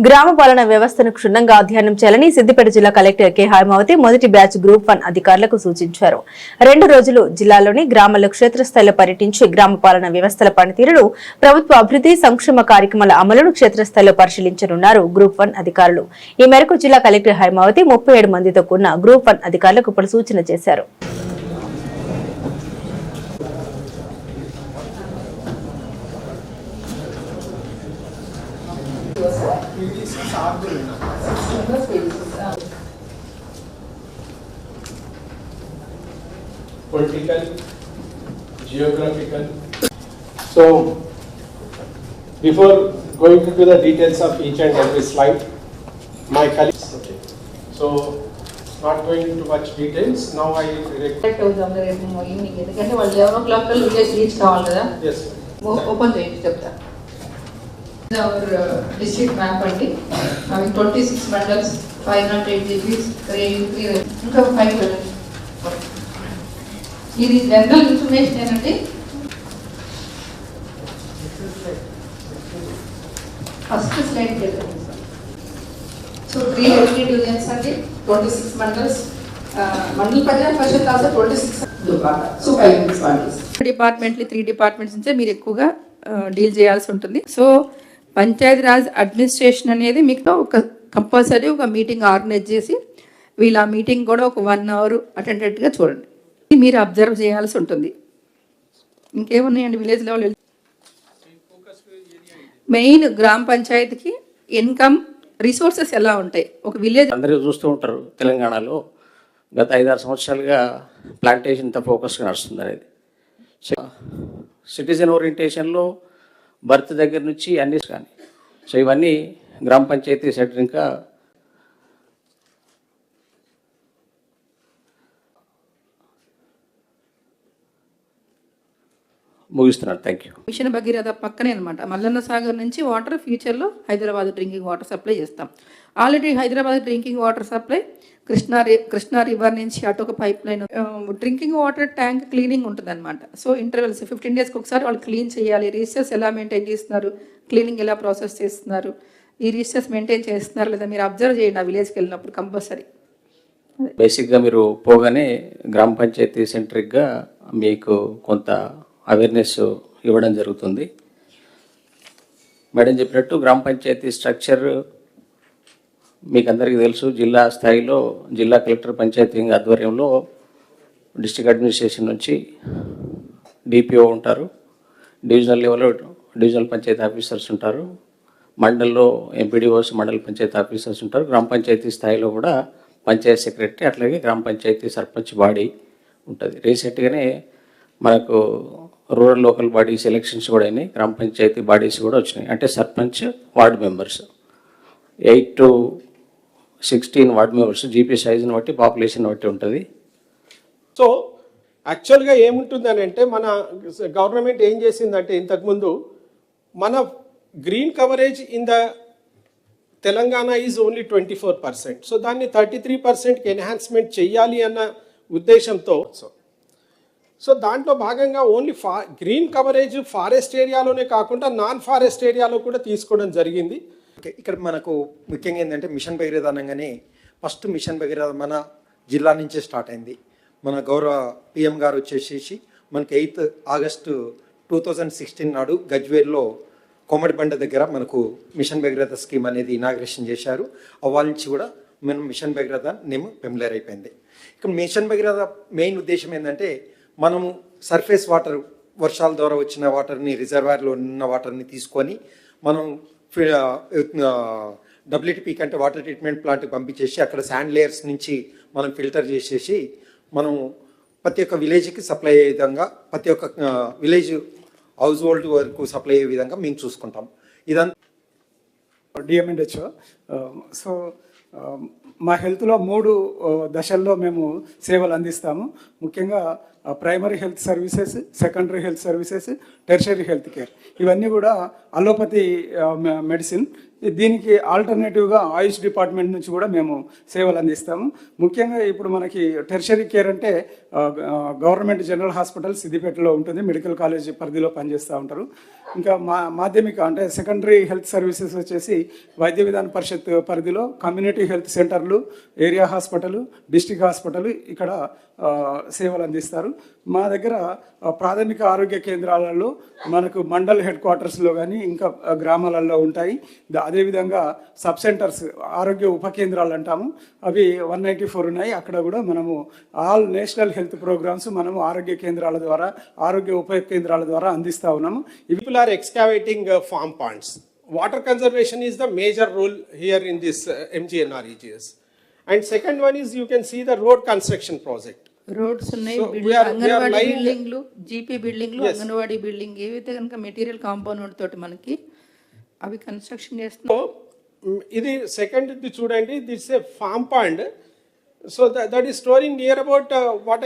గ్రామ పాలన వ్యవస్థను క్షుణ్ణంగా అధ్యయనం చేయాలని సిద్దిపేట జిల్లా కలెక్టర్ కె హైమావతి మొదటి బ్యాచ్ గ్రూప్ 1 అధికారులకు సూచించారు. 2 రోజులు జిల్లాలోని గ్రామాల్లో క్షేత్రస్థాయిలో పర్యటించి గ్రామ పాలన వ్యవస్థల పనితీరును, ప్రభుత్వ అభివృద్ధి సంక్షేమ కార్యక్రమాల అమలును క్షేత్రస్థాయిలో పరిశీలించనున్నారు గ్రూప్ 1 అధికారులు. ఈ మేరకు జిల్లా కలెక్టర్ హైమావతి 37 మందితో కూడిన గ్రూప్ 1 అధికారులకు పలు సూచన చేశారు. Political, geographical. So, before going into the details of each and every slide, my colleagues. Okay. So, not going into much details. Now I request. Evening. ఎందుకంటే వాళ్ళు 11 o'clock కల్లా విలేజ్ రీచ్ కావాలి కదా. Yes. ఓపెన్ చేయండి చెప్తా. Our district map అండి. అవి 26 mandals, 508 GPs, ఇంకా 5 ఇది జనరల్ ఇన్ఫర్మేషన్ ఏంటంటే ఫస్ట్ స్లైడ్ చేద్దాం. సో 3 రెవెన్యూ డివిజన్స్ అండి, 26 మండల్స్, మండల్ పంచాయత్ పరిషత్ ఆల్సో 26 సూపర్ మున్సిపాలిటీస్. డిపార్ట్మెంట్లీ 3 డిపార్ట్మెంట్స్ నుంచి మీరు ఎక్కువగా డీల్ చేయాల్సి ఉంటుంది. సో పంచాయతీరాజ్ అడ్మినిస్ట్రేషన్ అనేది మీకు ఒక కంపల్సరీ ఒక మీటింగ్ ఆర్గనైజ్ చేసి వీళ్ళ ఆ మీటింగ్ కూడా ఒక 1 hour అటెండెడ్గా చూడండి. మీరు అబ్జర్వ్ చేయాల్సి ఉంటుంది. ఇంకేమున్నాయండి విలేజ్ లెవెల్ మెయిన్ గ్రామ పంచాయతీకి ఇన్కమ్ రిసోర్సెస్ ఎలా ఉంటాయి ఒక విలేజ్ అందరూ చూస్తూ ఉంటారు. తెలంగాణలో గత 5-6 సంవత్సరాలుగా ప్లాంటేషన్తో ఫోకస్గా నడుస్తుంది అనేది. సిటిజన్ ఓరియంటేషన్లో బర్త్ దగ్గర నుంచి అన్ని కానీ సో ఇవన్నీ గ్రామ పంచాయతీ సెక్టర్ ఇంకా ముగిస్తున్నారు. Thank you. మిషన్ భగీరథ పక్కనే అనమాట. మల్లన్న సాగర్ నుంచి వాటర్ ఫ్యూచర్లో హైదరాబాద్ డ్రింకింగ్ వాటర్ సప్లై చేస్తాం. Already Hyderabad drinking water supply Krishna river నుంచి అటు ఒక pipe line drinking water tank cleaning ఉంటుంది అనమాట. సో ఇంటర్వెల్స్ 15 daysకి ఒకసారి వాళ్ళు క్లీన్ చేయాలి. రీసెస్ ఎలా మెయింటైన్ చేస్తున్నారు, క్లీనింగ్ ఎలా ప్రాసెస్ చేస్తున్నారు, ఈ రీసెస్ మెయింటైన్ చేస్తున్నారు లేదా మీరు అబ్జర్వ్ చేయండి ఆ విలేజ్కి వెళ్ళినప్పుడు కంపల్సరీ. బేసిక్గా మీరు పోగానే గ్రామ పంచాయతీ సెంట్రిక్గా మీకు కొంత అవేర్నెస్ ఇవ్వడం జరుగుతుంది. మేడం చెప్పినట్టు గ్రామ పంచాయతీ స్ట్రక్చర్ మీకు అందరికీ తెలుసు. జిల్లా స్థాయిలో జిల్లా కలెక్టర్ పంచాయతీ ఆధ్వర్యంలో డిస్ట్రిక్ట్ అడ్మినిస్ట్రేషన్ నుంచి డిపిఓ ఉంటారు, డివిజనల్ లెవెల్లో డివిజనల్ పంచాయతీ ఆఫీసర్స్ ఉంటారు, మండల్లో ఎంపీడీఓస్ మండల పంచాయతీ ఆఫీసర్స్ ఉంటారు, గ్రామ పంచాయతీ స్థాయిలో కూడా పంచాయతీ సెక్రటరీ అట్లాగే గ్రామ పంచాయతీ సర్పంచ్ బాడీ ఉంటుంది. రీసెంట్గానే మనకు రూరల్ లోకల్ బాడీస్ ఎలక్షన్స్ కూడా అయినాయి, గ్రామ పంచాయతీ బాడీస్ కూడా వచ్చినాయి. అంటే sarpanch, ward members 8 to 16 ward members GP సైజుని బట్టి పాపులేషన్ బట్టి ఉంటుంది. సో యాక్చువల్గా ఏముంటుంది అని అంటే మన గవర్నమెంట్ ఏం చేసిందంటే ఇంతకుముందు మన green coverage in the Telangana is only 24%. So దాన్ని 33%కి ఎన్హాన్స్మెంట్ చెయ్యాలి అన్న ఉద్దేశంతో సో దాంట్లో భాగంగా ఓన్లీ గ్రీన్ కవరేజ్ ఫారెస్ట్ ఏరియాలోనే కాకుండా నాన్ ఫారెస్ట్ ఏరియాలో కూడా తీసుకోవడం జరిగింది. ఇక్కడ మనకు ముఖ్యంగా ఏంటంటే మిషన్ భగీరథ అనగానే ఫస్ట్ మిషన్ భగీరథ మన జిల్లా నుంచే స్టార్ట్ అయింది. మన గౌరవ పిఎం గారు వచ్చేసేసి మనకి 8th August 2016 నాడు గజ్వేల్లో కోమటిబండ దగ్గర మనకు మిషన్ భగీరథ స్కీమ్ అనేది ఇనాగ్రేషన్ చేశారు. అవ్వాల నుంచి కూడా మనం మిషన్ భగీరథ నేమ్ ఫెమిలియర్ అయిపోయింది. ఇక్కడ మిషన్ భగీరథ మెయిన్ ఉద్దేశం ఏంటంటే మనము సర్ఫేస్ వాటర్ వర్షాల ద్వారా వచ్చిన వాటర్ని రిజర్వాయర్లో ఉన్న వాటర్ని తీసుకొని మనం WTP కంటే వాటర్ ట్రీట్మెంట్ ప్లాంట్కి పంపించేసి అక్కడ శాండ్ లేయర్స్ నుంచి మనం ఫిల్టర్ చేసేసి మనం ప్రతి ఒక్క విలేజ్కి సప్లై అయ్యే విధంగా ప్రతి ఒక్క విలేజ్ హౌస్ హోల్డ్ వరకు సప్లై అయ్యే విధంగా మేము చూసుకుంటాం. ఇదంతా డిఎంఎన్హెచ్ఓ. సో మా హెల్త్లో 3 దశల్లో మేము సేవలు అందిస్తాము. ముఖ్యంగా primary health services, secondary health services, tertiary health care, ఇవన్నీ కూడా అలోపతి మెడిసిన్. దీనికి ఆల్టర్నేటివ్గా ఆయుష్ డిపార్ట్మెంట్ నుంచి కూడా మేము సేవలు అందిస్తాము. ముఖ్యంగా ఇప్పుడు మనకి టెర్షరీ కేర్ అంటే గవర్నమెంట్ జనరల్ హాస్పిటల్ సిద్దిపేటలో ఉంటుంది, మెడికల్ కాలేజ్ పరిధిలో పనిచేస్తూ ఉంటారు. ఇంకా మాధ్యమిక అంటే సెకండరీ హెల్త్ సర్వీసెస్ వచ్చేసి వైద్య విధాన పరిషత్ పరిధిలో కమ్యూనిటీ హెల్త్ సెంటర్లు, ఏరియా హాస్పిటల్, డిస్టిక్ హాస్పిటల్ ఇక్కడ సేవలు అందిస్తారు. మా దగ్గర ప్రాథమిక ఆరోగ్య కేంద్రాలలో మనకు మండల్ హెడ్ క్వార్టర్స్లో కానీ ఇంకా గ్రామాలలో ఉంటాయి. అదేవిధంగా సబ్ సెంటర్స్, ఆరోగ్య ఉప కేంద్రాలు అంటాము, అవి 194 ఉన్నాయి. అక్కడ కూడా మనము ఆల్ నేషనల్ హెల్త్ ప్రోగ్రామ్స్ మనము ఆరోగ్య కేంద్రాల ద్వారా, ఆరోగ్య ఉప కేంద్రాల ద్వారా అందిస్తూ ఉన్నాము. People are excavating farm ponds. Water conservation is the major role here in this MGNREGS. And second one is you can see the road construction project. Roads ఉన్నాయి, So we are anganwadi lying- బిల్డింగ్లు, GP బిల్డింగ్లు, Yes. Anganwadi building ఏవైతే కనుక material compound తోటి మనకి అవి construction చేస్తున్నాం. So ఇది సెకండ్ చూడండి, this a farm pond. So that is storing near about what